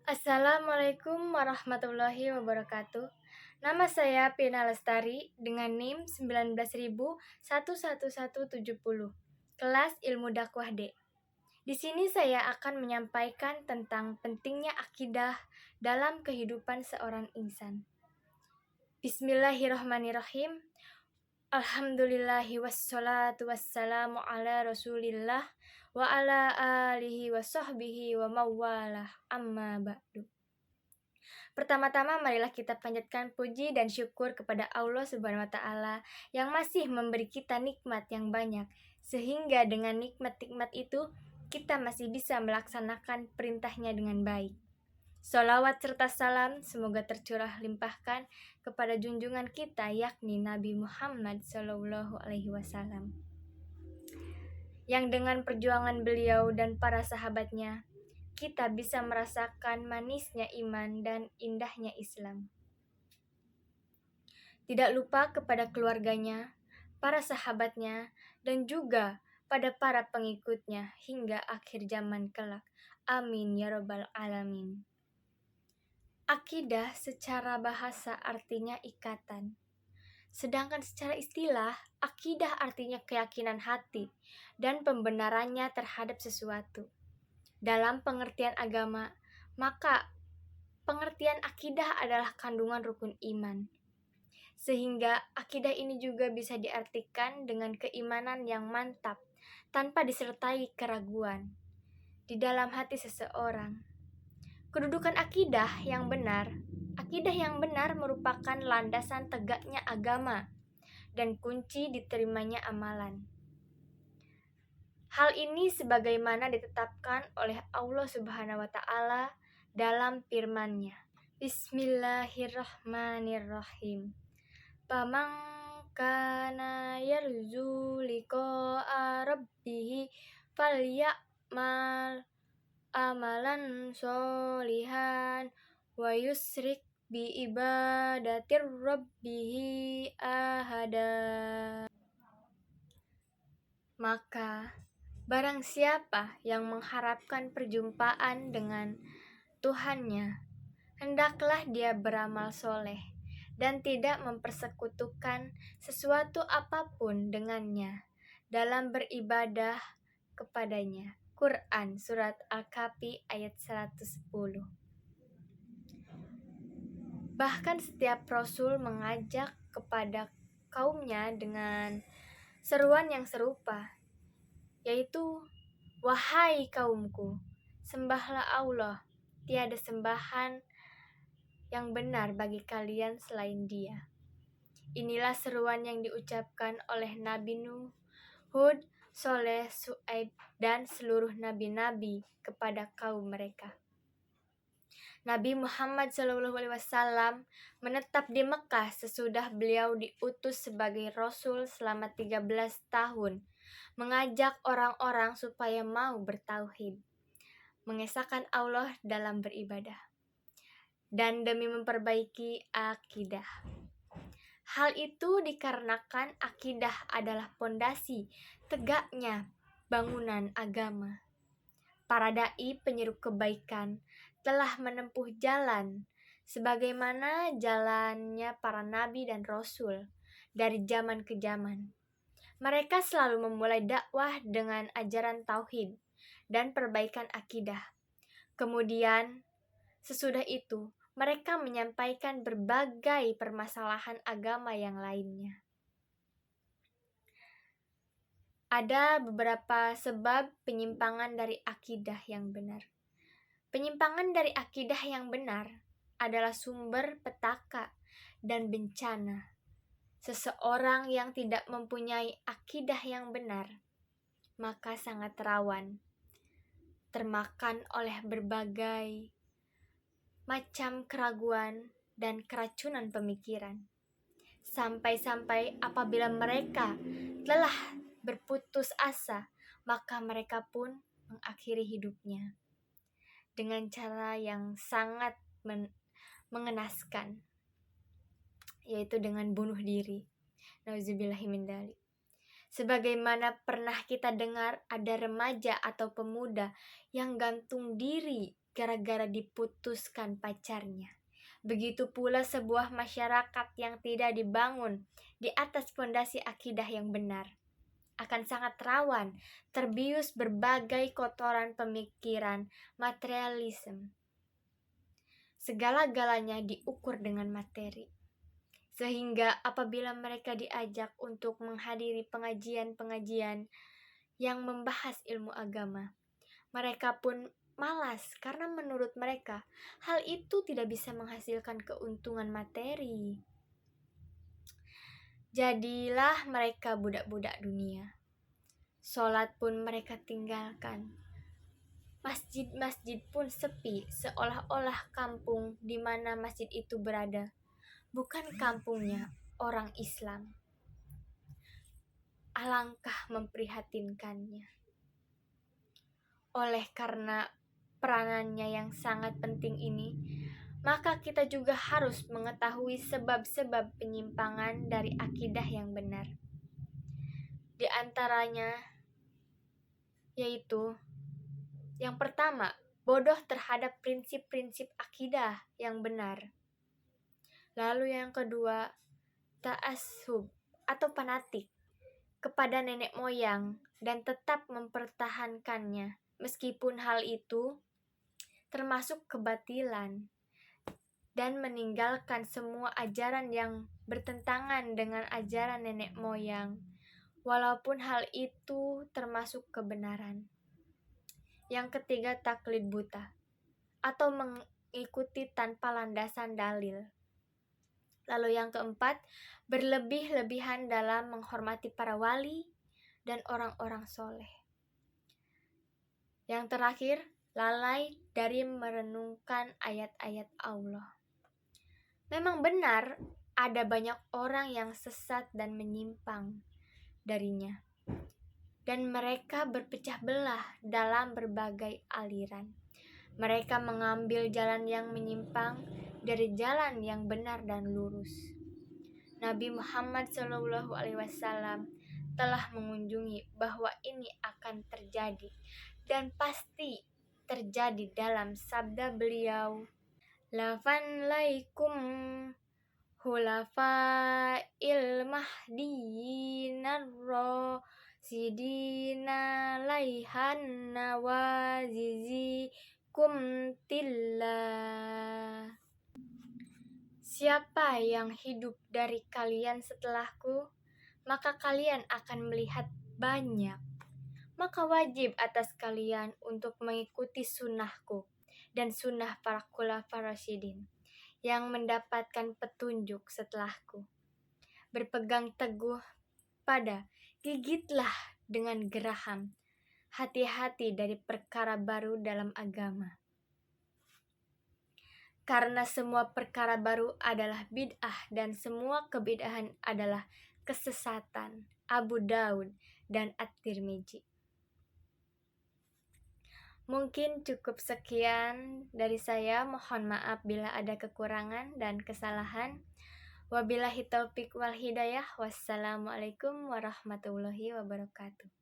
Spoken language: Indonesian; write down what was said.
Assalamualaikum warahmatullahi wabarakatuh. Nama saya Pina Lestari dengan NIM 19.11170, kelas Ilmu Dakwah D. Di sini saya akan menyampaikan tentang pentingnya akidah dalam kehidupan seorang insan. Bismillahirrahmanirrahim. Alhamdulillahi wassalatu wassalamu ala rasulillah wa ala alihi wa sahbihi wa mawalah amma ba'du. Pertama-tama marilah kita panjatkan puji dan syukur kepada Allah Subhanahu wa taala yang masih memberi kita nikmat yang banyak, sehingga dengan nikmat-nikmat itu kita masih bisa melaksanakan perintahnya dengan baik. Sholawat serta salam semoga tercurah limpahkan kepada junjungan kita yakni Nabi Muhammad SAW, yang dengan perjuangan beliau dan para sahabatnya kita bisa merasakan manisnya iman dan indahnya Islam. Tidak lupa kepada keluarganya, para sahabatnya, dan juga pada para pengikutnya hingga akhir zaman kelak. Amin ya rabbal alamin. Akidah secara bahasa artinya ikatan. Sedangkan secara istilah, akidah artinya keyakinan hati dan pembenarannya terhadap sesuatu. Dalam pengertian agama, maka pengertian akidah adalah kandungan rukun iman. Sehingga akidah ini juga bisa diartikan dengan keimanan yang mantap tanpa disertai keraguan di dalam hati seseorang. Kedudukan akidah yang benar merupakan landasan tegaknya agama dan kunci diterimanya amalan. Hal ini sebagaimana ditetapkan oleh Allah Subhanahu wa taala dalam firman-Nya. Bismillahirrahmanirrahim. Faman kana yarju liqa'a rabbih falyamal amalan sholihan wa yusrik bi ibadatir rabbih ahada. Maka barang siapa yang mengharapkan perjumpaan dengan Tuhannya, hendaklah dia beramal soleh dan tidak mempersekutukan sesuatu apapun dengannya dalam beribadah kepadanya. Quran Surat Al-Kahfi ayat 110. Bahkan setiap Rasul mengajak kepada kaumnya dengan seruan yang serupa, yaitu, wahai kaumku, sembahlah Allah, tiada sembahan yang benar bagi kalian selain Dia. Inilah seruan yang diucapkan oleh Nabi Nuh, Hud, Soleh, Su'aib, dan seluruh nabi-nabi kepada kaum mereka. Nabi Muhammad SAW menetap di Mekah sesudah beliau diutus sebagai Rasul selama 13 tahun, mengajak orang-orang supaya mau bertauhid, mengesahkan Allah dalam beribadah, dan demi memperbaiki akidah. Hal itu dikarenakan akidah adalah pondasi tegaknya bangunan agama. Para dai penyeru kebaikan telah menempuh jalan sebagaimana jalannya para nabi dan rasul dari zaman ke zaman. Mereka selalu memulai dakwah dengan ajaran tauhid dan perbaikan akidah. Kemudian, sesudah itu, mereka menyampaikan berbagai permasalahan agama yang lainnya. Ada beberapa sebab penyimpangan dari akidah yang benar. Penyimpangan dari akidah yang benar adalah sumber petaka dan bencana. Seseorang yang tidak mempunyai akidah yang benar, maka sangat rawan termakan oleh berbagai macam keraguan dan keracunan pemikiran. Sampai-sampai apabila mereka telah berputus asa, maka mereka pun mengakhiri hidupnya dengan cara yang sangat mengenaskan, yaitu dengan bunuh diri. Nauzubillahimindzalik. Sebagaimana pernah kita dengar ada remaja atau pemuda yang gantung diri gara-gara diputuskan pacarnya. Begitu pula sebuah masyarakat yang tidak dibangun di atas fondasi akidah yang benar akan sangat rawan terbius berbagai kotoran pemikiran materialisme. Segala-galanya diukur dengan materi. Sehingga apabila mereka diajak untuk menghadiri pengajian-pengajian yang membahas ilmu agama, mereka pun malas karena menurut mereka hal itu tidak bisa menghasilkan keuntungan materi. Jadilah mereka budak-budak dunia. Sholat pun mereka tinggalkan. Masjid-masjid pun sepi, seolah-olah kampung di mana masjid itu berada bukan kampungnya orang Islam. Alangkah memprihatinkannya. Oleh karena peranannya yang sangat penting ini, maka kita juga harus mengetahui sebab-sebab penyimpangan dari akidah yang benar. Di antaranya yaitu yang pertama, bodoh terhadap prinsip-prinsip akidah yang benar. Lalu yang kedua, ta'assub atau fanatik kepada nenek moyang dan tetap mempertahankannya meskipun hal itu termasuk kebatilan, dan meninggalkan semua ajaran yang bertentangan dengan ajaran nenek moyang walaupun hal itu termasuk kebenaran. Yang ketiga, taklid buta atau mengikuti tanpa landasan dalil. Lalu yang keempat, berlebih-lebihan dalam menghormati para wali dan orang-orang soleh. Yang terakhir, lalai dari merenungkan ayat-ayat Allah. Memang benar ada banyak orang yang sesat dan menyimpang darinya, dan mereka berpecah belah dalam berbagai aliran. Mereka mengambil jalan yang menyimpang dari jalan yang benar dan lurus. Nabi Muhammad SAW telah mengunjungi bahwa ini akan terjadi dan pasti terjadi dalam sabda beliau, "Lafan laikum hulafa'il mahdiyyinar rasidina laihan nawazizi kumtillah." Siapa yang hidup dari kalian setelahku, maka kalian akan melihat banyak. Maka wajib atas kalian untuk mengikuti sunnahku dan sunnah para khulafa rasyidin yang mendapatkan petunjuk setelahku. Berpegang teguh pada, gigitlah dengan geraham, hati-hati dari perkara baru dalam agama. Karena semua perkara baru adalah bid'ah dan semua kebid'ahan adalah kesesatan. Abu Daud dan At-Tirmidzi. Mungkin cukup sekian dari saya. Mohon maaf bila ada kekurangan dan kesalahan. Wabillahi taufiq wal hidayah. Wassalamualaikum warahmatullahi wabarakatuh.